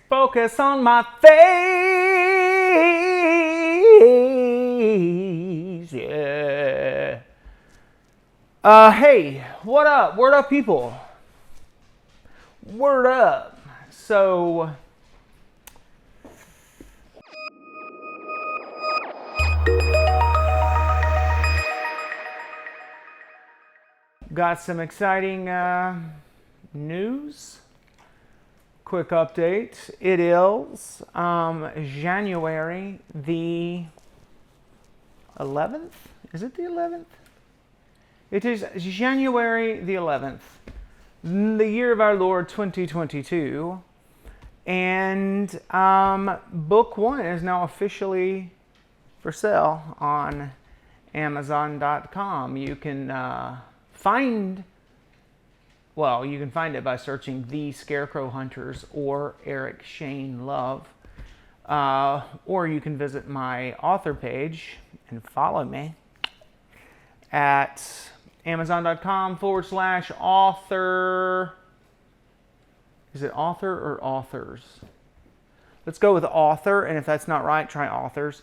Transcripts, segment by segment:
Focus on my face. Yeah. Hey, what up? Word up, people. Word up. So, got some exciting news. Quick update. It is January the 11th. Is it the 11th? It is January the 11th, the year of our Lord 2022. And book one is now officially for sale on Amazon.com. You can you can find it by searching The Scarecrow Hunters or Eric Shane Love. Or you can visit my author page and follow me at Amazon.com/author. Is it author or authors? Let's go with author, and if that's not right, try authors.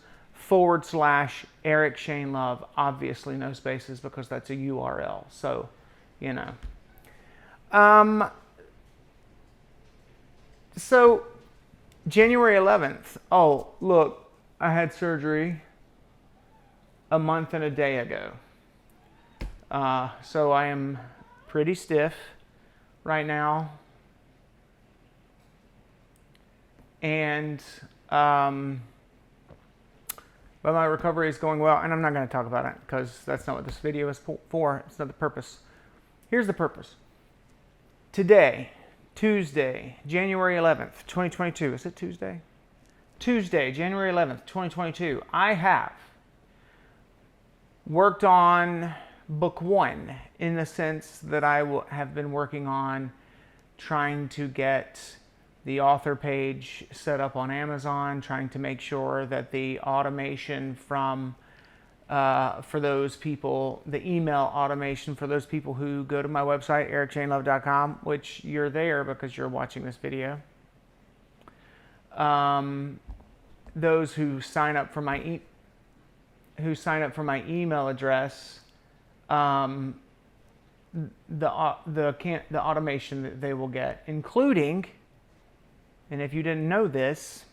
/Eric Shane Love. Obviously, no spaces because that's a URL. So, you know. So, January 11th. Oh, look, I had surgery a month and a day ago. So I am pretty stiff right now. And, but my recovery is going well, and I'm not going to talk about it because that's not what this video is for. It's not the purpose. Here's the purpose. Today, Tuesday, January 11th, 2022. Is it Tuesday? Tuesday, January 11th, 2022. I have worked on book one in the sense that I have been working on trying to get the author page set up on Amazon, trying to make sure that the automation from for those people, the email automation for those people who go to my website, ericshanelove.com, which you're there because you're watching this video. Those who sign up for my email address, the automation that they will get, including, and if you didn't know this,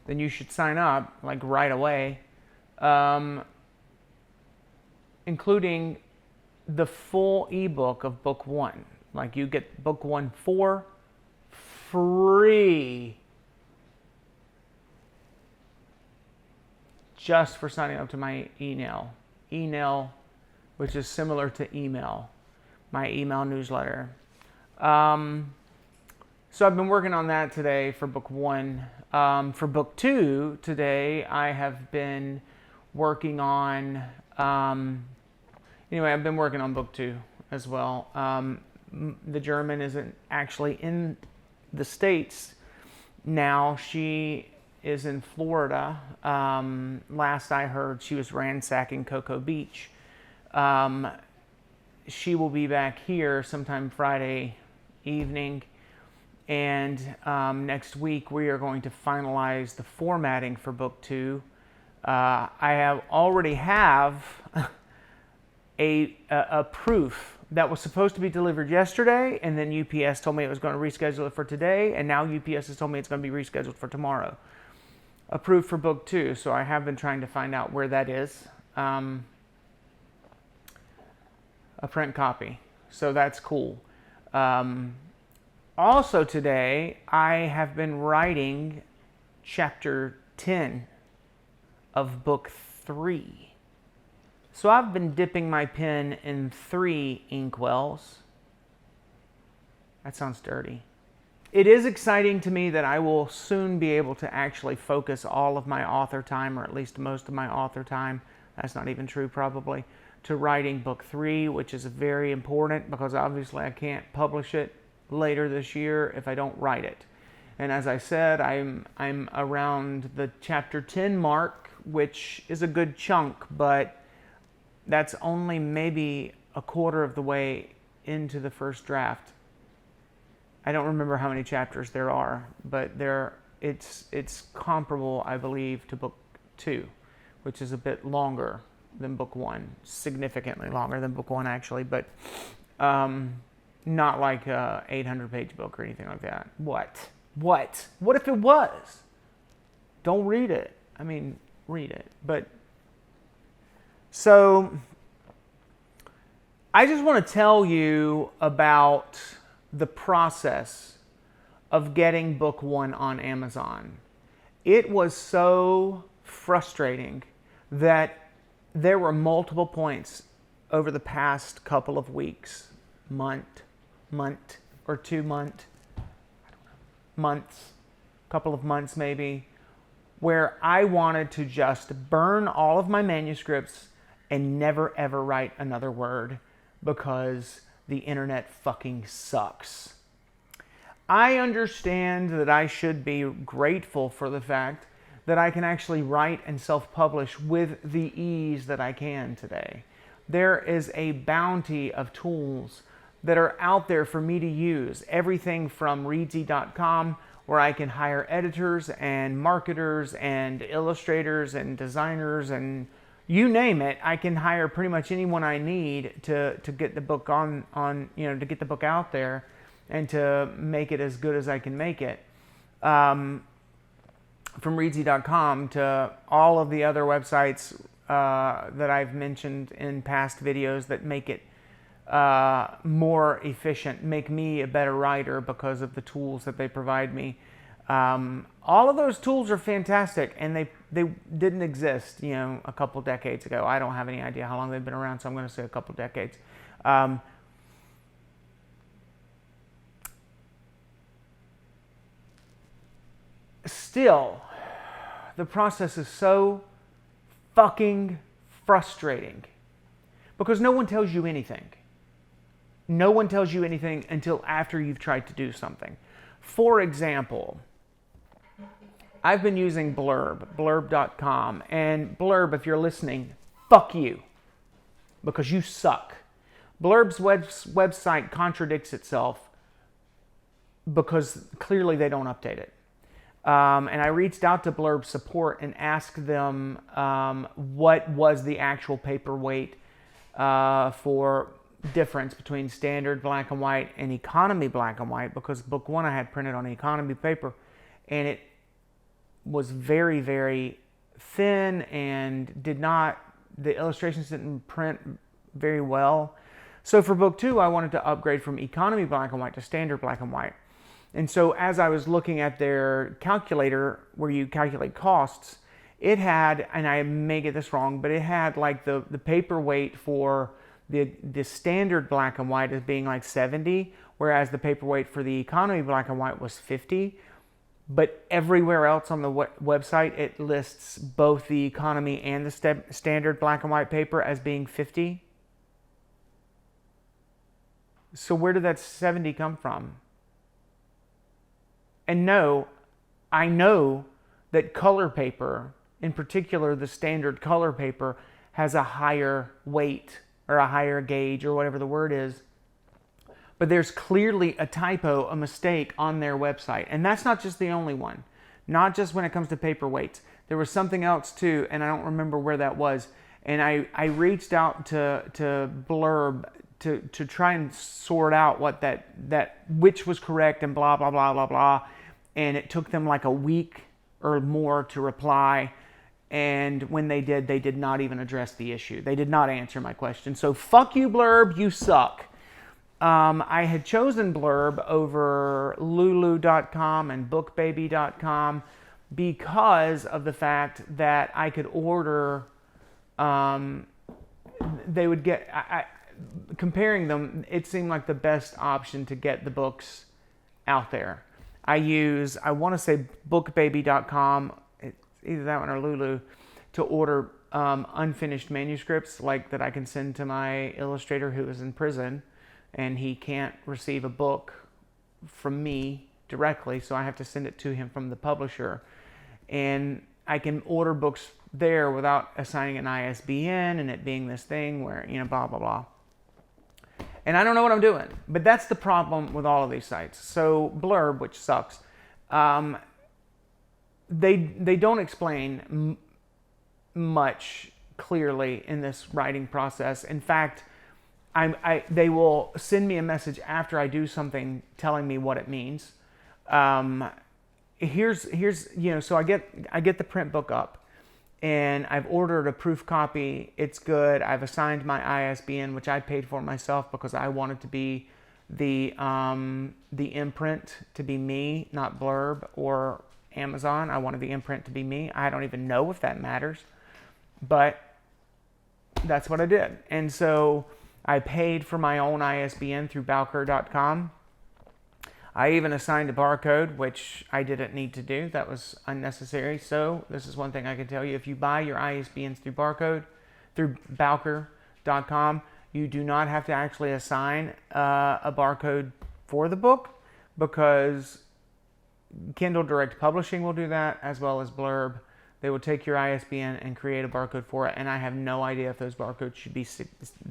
then you should sign up like right away. Including the full ebook of book one. Like you get book one for free just for signing up to my email, which is similar to email, my email newsletter. So I've been working on that today for book one. For book two today, I have been working on, anyway, I've been working on book two as well. The German isn't actually in the States now. She is in Florida. Last I heard, she was ransacking Cocoa Beach. She will be back here sometime Friday evening. And next week, we are going to finalize the formatting for book two. I already have a proof that was supposed to be delivered yesterday, and then UPS told me it was going to reschedule it for today, and now UPS has told me it's going to be rescheduled for tomorrow. A proof for book two, so I have been trying to find out where that is. A print copy, so that's cool. Also today, I have been writing chapter 10 of book 3. So I've been dipping my pen in 3 inkwells. That sounds dirty. It is exciting to me that I will soon be able to actually focus all of my author time, or at least most of my author time, that's not even true probably, to writing book 3, which is very important because obviously I can't publish it later this year if I don't write it. And as I said, I'm around the chapter 10 mark, which is a good chunk, but that's only maybe a quarter of the way into the first draft. I don't remember how many chapters there are, but it's comparable, I believe, to book 2, which is a bit longer than book 1, significantly longer than book 1 actually, but not like a 800-page book or anything like that. What if it was? Don't read it. I mean, read it. But so I just want to tell you about the process of getting book 1 on Amazon. It was so frustrating that there were multiple points over the past couple of weeks, months, couple of months maybe, where I wanted to just burn all of my manuscripts and never ever write another word because the internet fucking sucks. I understand that I should be grateful for the fact that I can actually write and self-publish with the ease that I can today. There is a bounty of tools that are out there for me to use. Everything from Reedsy.com, where I can hire editors and marketers and illustrators and designers and you name it. I can hire pretty much anyone I need to get the book to get the book out there and to make it as good as I can make it. From Reedsy.com to all of the other websites that I've mentioned in past videos that make it more efficient, make me a better writer because of the tools that they provide me. All of those tools are fantastic, and they didn't exist, a couple decades ago. I don't have any idea how long they've been around, so I'm going to say a couple decades. Still, the process is so fucking frustrating because no one tells you anything. No one tells you anything until after you've tried to do something. For example, I've been using blurb.com, and Blurb, if you're listening, fuck you, because you suck. Blurb's website contradicts itself because clearly they don't update it. And I reached out to Blurb support and asked them what was the actual paperweight for difference between standard black and white and economy black and white, because book 1 I had printed on economy paper and it was very, very thin and the illustrations didn't print very well. So for book 2 I wanted to upgrade from economy black and white to standard black and white. And so as I was looking at their calculator where you calculate costs, it had, and I may get this wrong, but it had like the paperweight for the standard black and white as being like 70, whereas the paperweight for the economy black and white was 50. But everywhere else on the website, it lists both the economy and the standard black and white paper as being 50. So where did that 70 come from? And no, I know that color paper, in particular the standard color paper, has a higher weight or a higher gauge or whatever the word is. But there's clearly a typo, a mistake on their website. And that's not just the only one. Not just when it comes to paperweights. There was something else too, and I don't remember where that was. And I reached out to Blurb to try and sort out what which was correct and blah, blah, blah, blah, blah. And it took them like a week or more to reply. And when they did not even address the issue. They did not answer my question. So fuck you, Blurb, you suck. I had chosen Blurb over Lulu.com and BookBaby.com because of the fact that I could order, they would get, comparing them, it seemed like the best option to get the books out there. I want to say BookBaby.com, it's either that one or Lulu, to order unfinished manuscripts like that I can send to my illustrator who is in prison. And he can't receive a book from me directly, so I have to send it to him from the publisher. And I can order books there without assigning an ISBN and it being this thing where, blah, blah, blah. And I don't know what I'm doing. But that's the problem with all of these sites. So Blurb, which sucks, they don't explain much clearly in this writing process. In fact, they will send me a message after I do something telling me what it means. Here's so I get the print book up, and I've ordered a proof copy. It's good. I've assigned my ISBN, which I paid for myself because I wanted to be the imprint to be me, not Blurb or Amazon. I wanted the imprint to be me. I don't even know if that matters, but that's what I did. And so I paid for my own ISBN through Bowker.com. I even assigned a barcode, which I didn't need to do. That was unnecessary. So this is one thing I can tell you. If you buy your ISBNs through Bowker.com, you do not have to actually assign a barcode for the book, because Kindle Direct Publishing will do that, as well as Blurb. They will take your ISBN and create a barcode for it, and I have no idea if those barcodes should be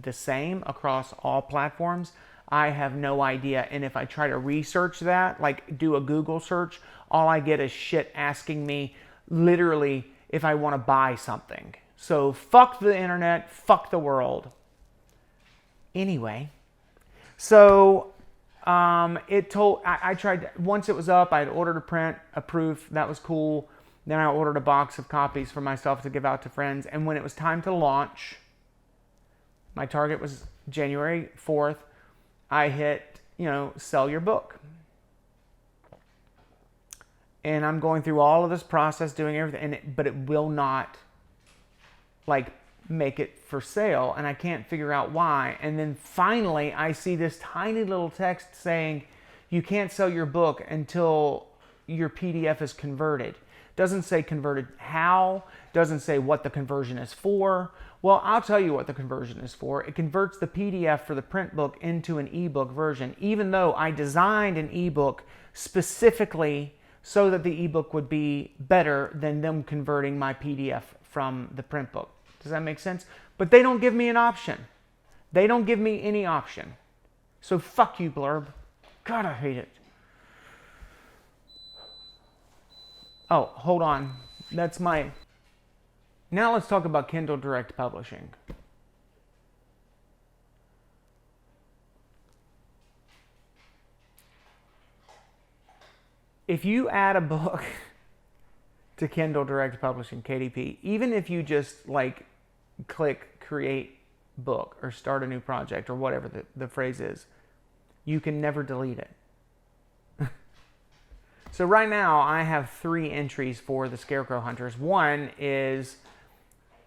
the same across all platforms. I have no idea, and if I try to research that, like do a Google search, all I get is shit asking me literally if I want to buy something. So fuck the internet, fuck the world. Anyway, so I tried, once it was up, I had ordered a proof, that was cool. Then I ordered a box of copies for myself to give out to friends. And when it was time to launch, my target was January 4th, I hit, sell your book. And I'm going through all of this process, doing everything, but it will not, make it for sale. And I can't figure out why. And then finally, I see this tiny little text saying, you can't sell your book until your PDF is converted. Doesn't say converted how, doesn't say what the conversion is for. Well, I'll tell you what the conversion is for. It converts the PDF for the print book into an ebook version, even though I designed an ebook specifically so that the ebook would be better than them converting my PDF from the print book. Does that make sense? But they don't give me an option. They don't give me any option. So fuck you, Blurb. God, I hate it. Oh, hold on. That's my... Now let's talk about Kindle Direct Publishing. If you add a book to Kindle Direct Publishing, KDP, even if you just click create book or start a new project or whatever the phrase is, you can never delete it. So right now I have 3 entries for the Scarecrow Hunters. One is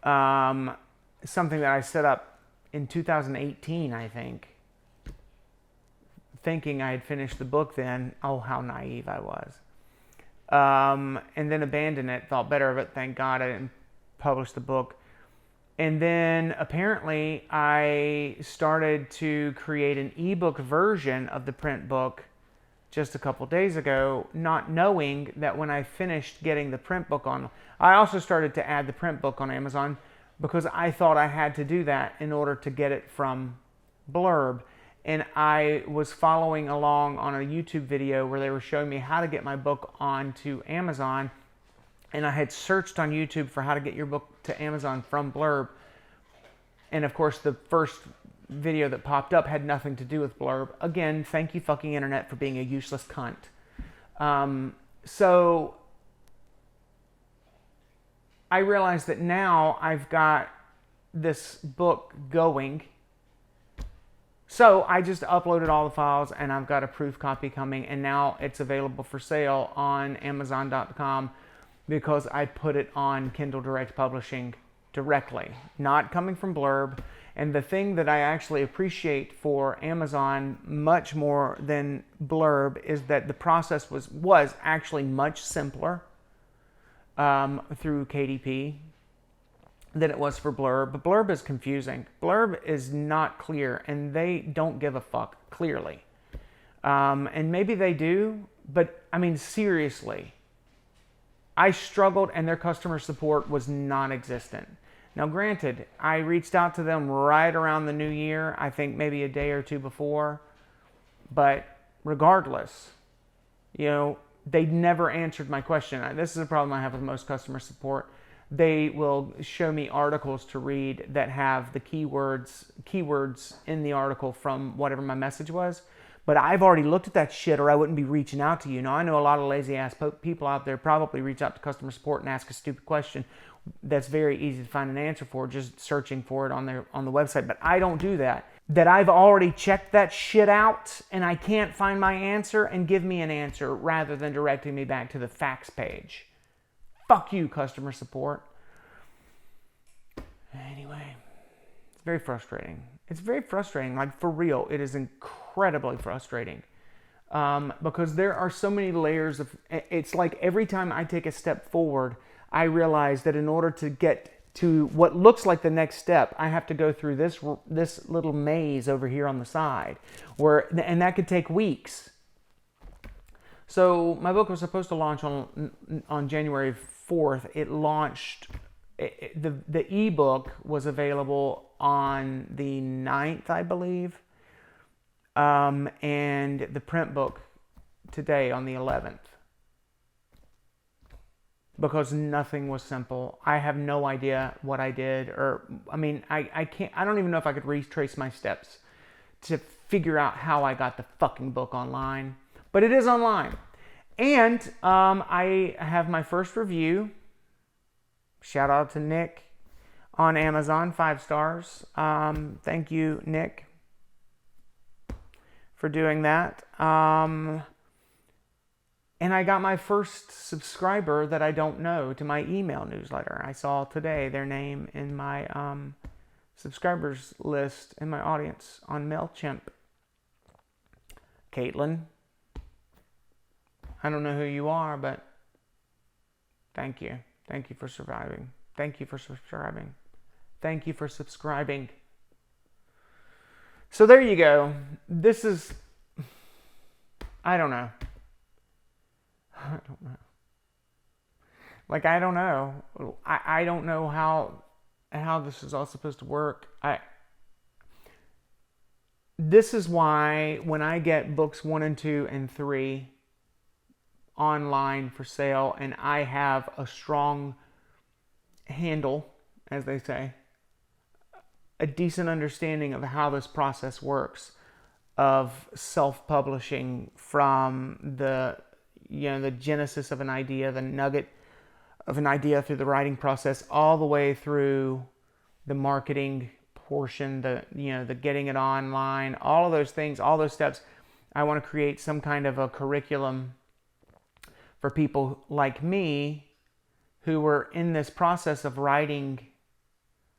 something that I set up in 2018, I think, thinking I had finished the book then. Oh, how naive I was. And then abandoned it, thought better of it. Thank God I didn't publish the book. And then apparently I started to create an ebook version of the print book just a couple days ago, not knowing that when I finished getting the print book on, I also started to add the print book on Amazon because I thought I had to do that in order to get it from Blurb. And I was following along on a YouTube video where they were showing me how to get my book onto Amazon. And I had searched on YouTube for how to get your book to Amazon from Blurb. And of course, the first video that popped up had nothing to do with Blurb. Again, thank you fucking internet for being a useless cunt. So I realized that now I've got this book going. So I just uploaded all the files and I've got a proof copy coming, and now it's available for sale on Amazon.com because I put it on Kindle Direct Publishing directly, not coming from Blurb. And the thing that I actually appreciate for Amazon much more than Blurb is that the process was actually much simpler through KDP than it was for Blurb. But Blurb is confusing. Blurb is not clear, and they don't give a fuck, clearly. And maybe they do, but I mean, seriously, I struggled and their customer support was non-existent. Now, granted, I reached out to them right around the new year, I think maybe a day or two before, but regardless, they never answered my question. This is a problem I have with most customer support. They will show me articles to read that have the keywords in the article from whatever my message was. But I've already looked at that shit, or I wouldn't be reaching out to you. Now, I know a lot of lazy ass people out there probably reach out to customer support and ask a stupid question that's very easy to find an answer for, just searching for it on the website. But I don't do that. That I've already checked that shit out and I can't find my answer, and give me an answer rather than directing me back to the facts page. Fuck you, customer support. Anyway, it's very frustrating. It's very frustrating. Like, for real, it is incredibly frustrating. Because there are so many layers of... It's like every time I take a step forward, I realize that in order to get to what looks like the next step, I have to go through this little maze over here on the side, and that could take weeks. So my book was supposed to launch on January 4th. It launched. The ebook was available on the 9th, I believe, and the print book today on the 11th. Because nothing was simple. I have no idea what I did, I don't even know if I could retrace my steps to figure out how I got the fucking book online. But it is online. And I have my first review. Shout out to Nick on Amazon, 5 stars. Thank you, Nick, for doing that. And I got my first subscriber that I don't know to my email newsletter. I saw today their name in my subscribers list in my audience on MailChimp. Caitlin, I don't know who you are, but thank you. Thank you for surviving. Thank you for subscribing. Thank you for subscribing. So there you go. This is... I don't know. I don't know. Like, I don't know. I don't know how this is all supposed to work. This is why when I get books 1 and 2 and 3 online for sale, and I have a strong handle, as they say, a decent understanding of how this process works, of self-publishing from the genesis of an idea, the nugget of an idea through the writing process, all the way through the marketing portion, the getting it online, all of those things, all those steps. I want to create some kind of a curriculum for people like me who were in this process of writing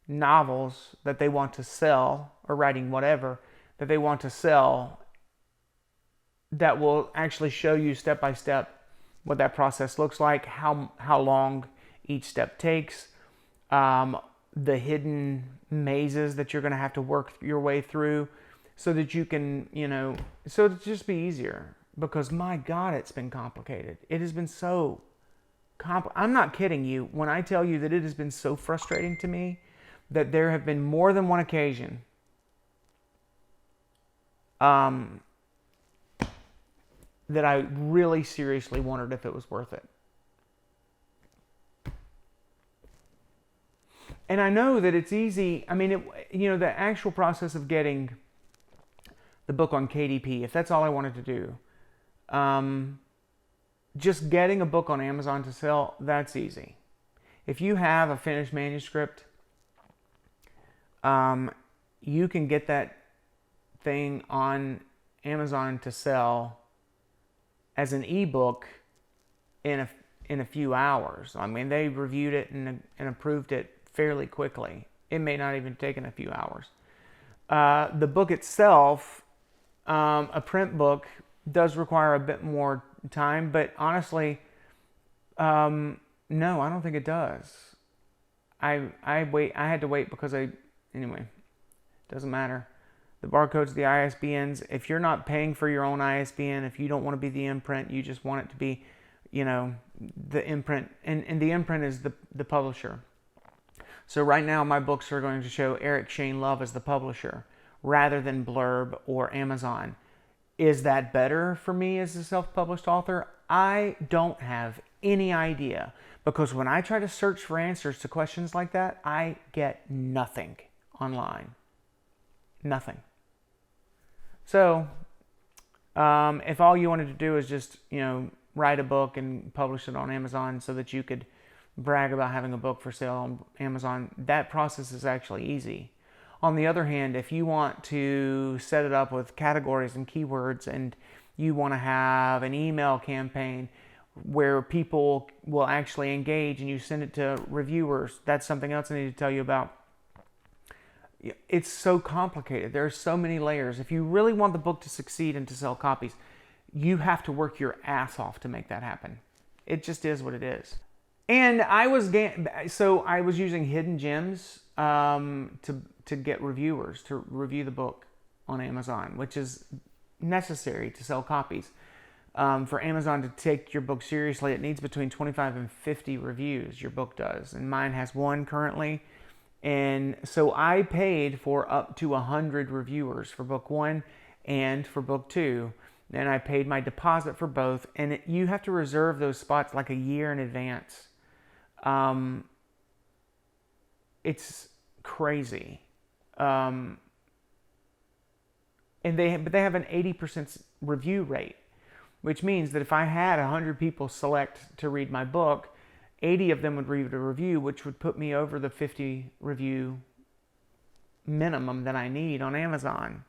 novels that they want to sell, or writing whatever that they want to sell, that will actually show you step by step what that process looks like, how long each step takes, the hidden mazes that you're going to have to work your way through, so that you can, so it'll just be easier. Because my God, it's been complicated. It has been so I'm not kidding you when I tell you that it has been so frustrating to me that there have been more than one occasion that I really seriously wondered if it was worth it. And I know that it's easy. I mean, the actual process of getting the book on KDP, if that's all I wanted to do, just getting a book on Amazon to sell, that's easy. If you have a finished manuscript, you can get that thing on Amazon to sell as an ebook in a few hours. I mean, they reviewed it and approved it fairly quickly. It may not even taken a few hours. The book itself, a print book, does require a bit more time, but honestly, no, I don't think it does. I had to wait because anyway, doesn't matter. The barcodes, the ISBNs, if you're not paying for your own ISBN, if you don't want to be the imprint, you just want it to be, the imprint, and the imprint is the publisher. So right now my books are going to show Eric Shane Love as the publisher rather than Blurb or Amazon. Is that better for me as a self-published author? I don't have any idea, because when I try to search for answers to questions like that, I get nothing online. Nothing. So, if all you wanted to do is just, write a book and publish it on Amazon so that you could brag about having a book for sale on Amazon, that process is actually easy. On the other hand, if you want to set it up with categories and keywords, and you want to have an email campaign where people will actually engage and you send it to reviewers, that's something else I need to tell you about. It's so complicated. There are so many layers. If you really want the book to succeed and to sell copies, you have to work your ass off to make that happen. It just is what it is. And I was using Hidden Gems to get reviewers to review the book on Amazon, which is necessary to sell copies. For Amazon to take your book seriously, it needs between 25 and 50 reviews. Your book does, and mine has one currently. And so I paid for up to 100 reviewers for book 1 and for book 2. And I paid my deposit for both. And you have to reserve those spots like a year in advance. It's crazy. And they have an 80% review rate, which means that if I had 100 people select to read my book, 80 of them would read a review, which would put me over the 50 review minimum that I need on Amazon.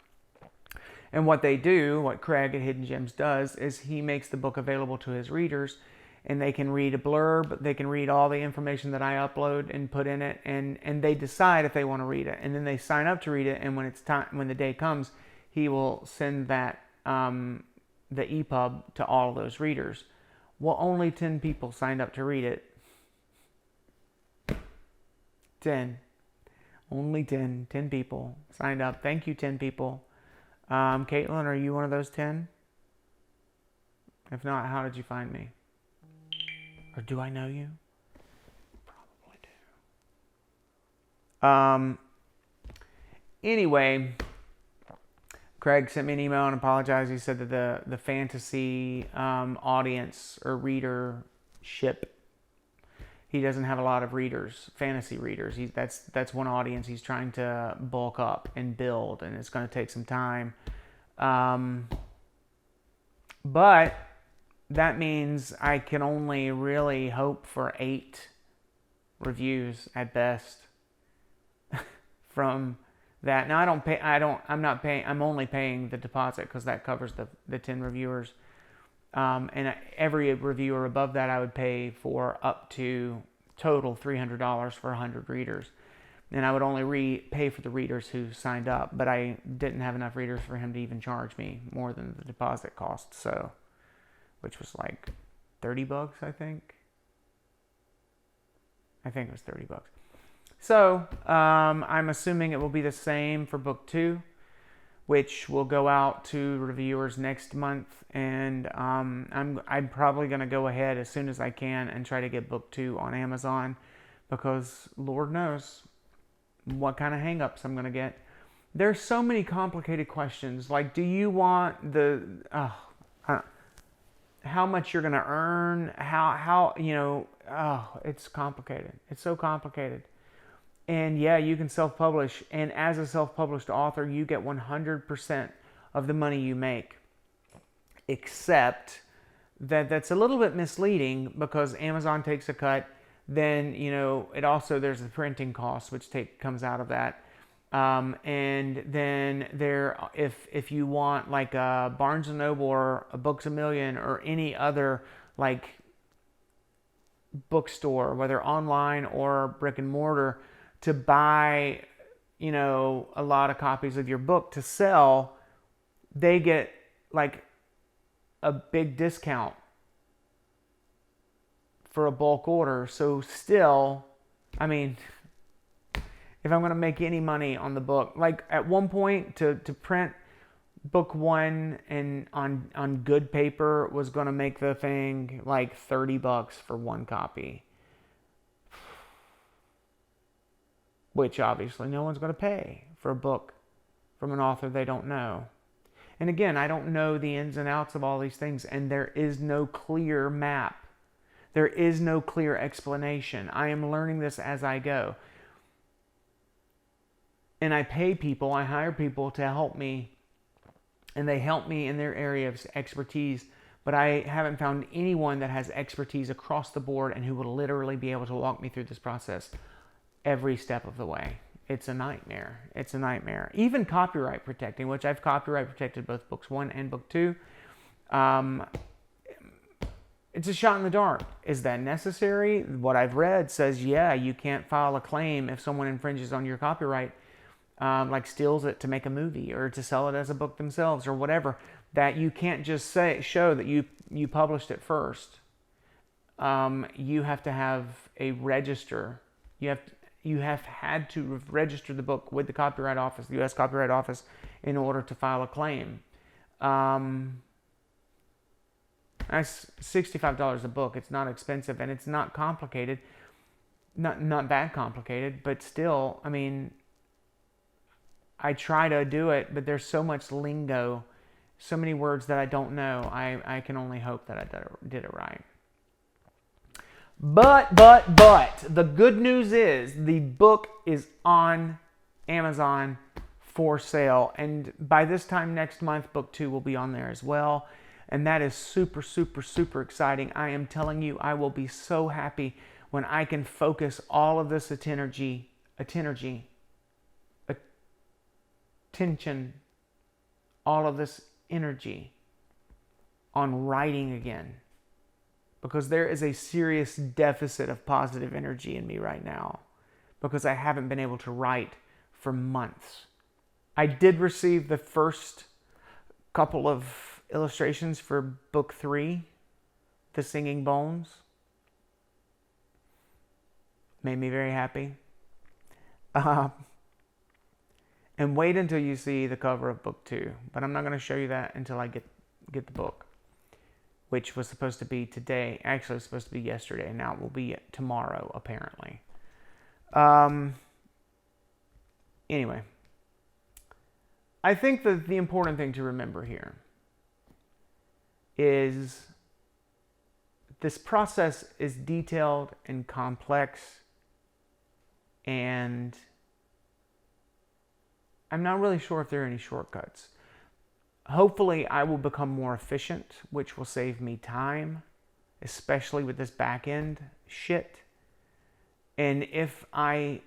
And what Craig at Hidden Gems does, is he makes the book available to his readers, and they can read a blurb, they can read all the information that I upload and put in it, and they decide if they want to read it, and then they sign up to read it, and when the day comes, he will send that the EPUB to all of those readers. Well, only 10 people signed up to read it. 10. Only 10 people signed up. Thank you, 10 people. Caitlin, are you one of those 10? If not, how did you find me? Or do I know you? Probably do. Anyway, Craig sent me an email and apologized. He said that the fantasy audience or readership, he doesn't have a lot of readers, fantasy readers. That's one audience he's trying to bulk up and build, and it's going to take some time. But that means I can only really hope for 8 reviews at best from that. Now I'm only paying the deposit because that covers the 10 reviewers. And every reviewer above that I would pay for up to total $300 for 100 readers. And I would only pay for the readers who signed up, but I didn't have enough readers for him to even charge me more than the deposit cost, which was like $30, I think. I think it was $30. So I'm assuming it will be the same for book 2, which will go out to reviewers next month, and I'm probably going to go ahead as soon as I can and try to get book 2 on Amazon, because Lord knows what kind of hangups I'm going to get. There's so many complicated questions, like do you want how much you're going to earn, it's complicated. It's so complicated. And yeah, you can self-publish, and as a self-published author, you get 100% of the money you make. Except that's a little bit misleading, because Amazon takes a cut. Then, there's the printing cost, which comes out of that. And then if you want like a Barnes & Noble or a Books A Million or any other like bookstore, whether online or brick and mortar, to buy, a lot of copies of your book to sell, they get like a big discount for a bulk order. So still, if I'm going to make any money on the book, like at one point to print book 1 and on good paper was going to make the thing like $30 for one copy. which obviously no one's going to pay for a book from an author they don't know. And again, I don't know the ins and outs of all these things, and there is no clear map. There is no clear explanation. I am learning this as I go. And I pay people, I hire people to help me, and they help me in their area of expertise, but I haven't found anyone that has expertise across the board and who will literally be able to walk me through this process every step of the way. It's a nightmare. It's a nightmare. Even copyright protecting, which I've copyright protected both books 1 and book 2. It's a shot in the dark. Is that necessary? What I've read says, yeah, you can't file a claim if someone infringes on your copyright, like steals it to make a movie or to sell it as a book themselves or whatever, that you can't just show that you published it first. You have to have a register. You have had to register the book with the Copyright Office, the U.S. Copyright Office, in order to file a claim. That's $65 a book. It's not expensive, and it's not complicated. Not that complicated, but still, I mean, I try to do it, but there's so much lingo, so many words that I don't know. I can only hope that I did it right. But, the good news is the book is on Amazon for sale. And by this time next month, book 2 will be on there as well. And that is super, super, super exciting. I am telling you, I will be so happy when I can focus all of this attention, all of this energy on writing again. Because there is a serious deficit of positive energy in me right now. Because I haven't been able to write for months. I did receive the first couple of illustrations for book 3, The Singing Bones. Made me very happy. And wait until you see the cover of book 2. But I'm not going to show you that until I get the book. Which was supposed to be today. Actually, it was supposed to be yesterday. Now it will be tomorrow, apparently. Anyway. I think that the important thing to remember here is this process is detailed and complex, and I'm not really sure if there are any shortcuts. Hopefully, I will become more efficient, which will save me time, especially with this back-end shit. And if I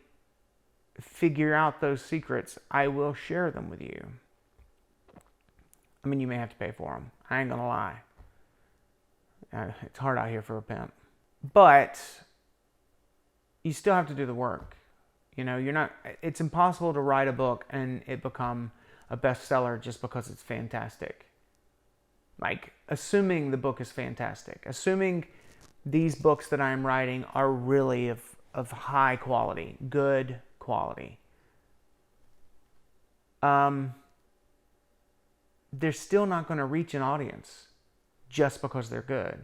figure out those secrets, I will share them with you. I mean, you may have to pay for them. I ain't gonna lie. It's hard out here for a pimp. But you still have to do the work. You know, it's impossible to write a book and it become a bestseller just because it's fantastic. Like, assuming the book is fantastic. Assuming these books that I'm writing are really of high quality, good quality. They're still not going to reach an audience just because they're good.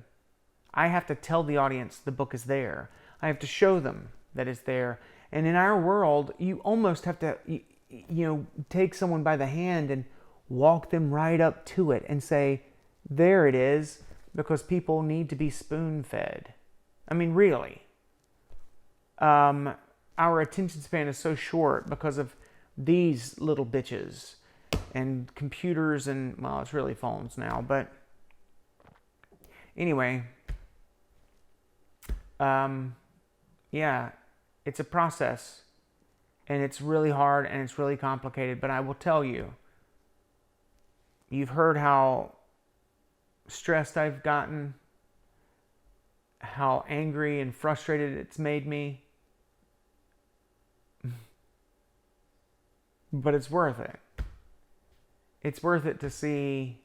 I have to tell the audience the book is there. I have to show them that it's there. And in our world, you almost have to, take someone by the hand and walk them right up to it and say, there it is, because people need to be spoon-fed. I mean, really. Our attention span is so short because of these little bitches and computers and, well, it's really phones now, but anyway, yeah, it's a process. And it's really hard and it's really complicated. But I will tell you, you've heard how stressed I've gotten, how angry and frustrated it's made me. But it's worth it. It's worth it to see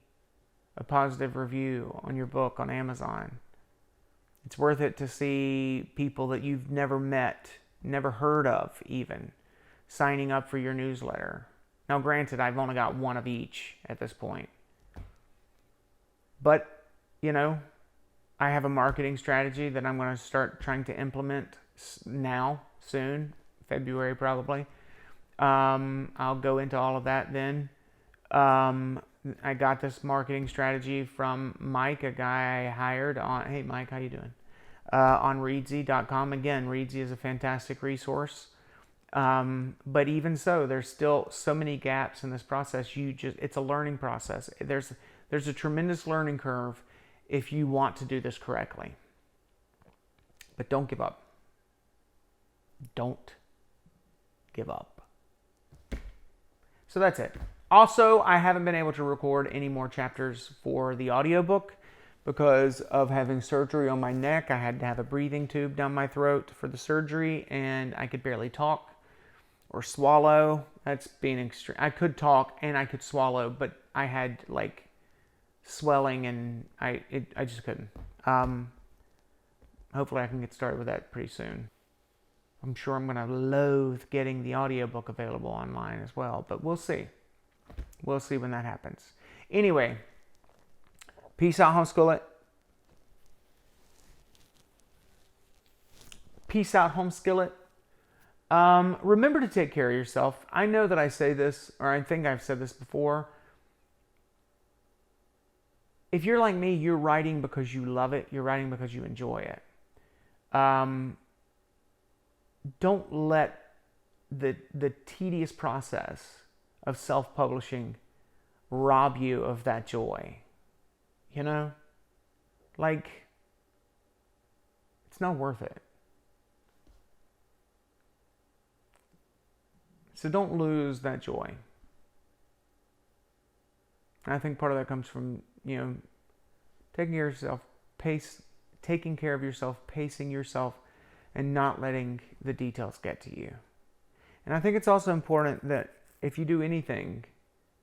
a positive review on your book on Amazon. It's worth it to see people that you've never met, never heard of even, signing up for your newsletter. Now, granted, I've only got one of each at this point. But, I have a marketing strategy that I'm going to start trying to implement now, soon, February probably. I'll go into all of that then. I got this marketing strategy from Mike, a guy I hired on. Hey, Mike, how you doing? On Reedsy.com. Again, Reedsy is a fantastic resource. But even so, there's still so many gaps in this process. It's a learning process. There's a tremendous learning curve if you want to do this correctly. But don't give up. Don't give up. So that's it. Also, I haven't been able to record any more chapters for the audiobook because of having surgery on my neck. I had to have a breathing tube down my throat for the surgery, and I could barely talk or swallow. That's being extreme. I could talk and I could swallow, but I had like swelling, and I just couldn't. Hopefully I can get started with that pretty soon. I'm sure I'm going to loathe getting the audiobook available online as well, but we'll see. We'll see when that happens. Anyway, peace out, Homeskool It. Peace out, Homeskool It. Remember to take care of yourself. I know that I say this, or I think I've said this before. If you're like me, you're writing because you love it. You're writing because you enjoy it. Don't let the tedious process of self-publishing rob you of that joy. You know? Like, it's not worth it. So don't lose that joy. And I think part of that comes from, taking care of yourself, pacing yourself, and not letting the details get to you. And I think it's also important that if you do anything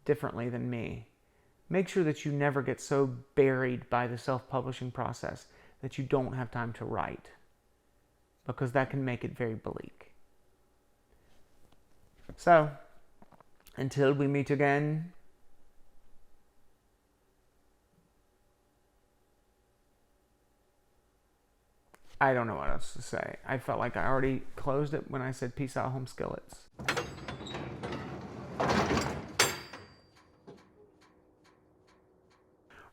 differently than me, make sure that you never get so buried by the self-publishing process that you don't have time to write, because that can make it very bleak. So, until we meet again, I don't know what else to say. I felt like I already closed it when I said peace out, Homeskool Its.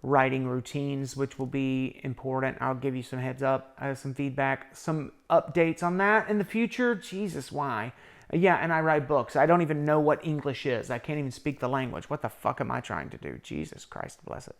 Writing routines, which will be important. I'll give you some heads up, some feedback, some updates on that in the future. Jesus, why? Yeah, and I write books. I don't even know what English is. I can't even speak the language. What the fuck am I trying to do? Jesus Christ bless it.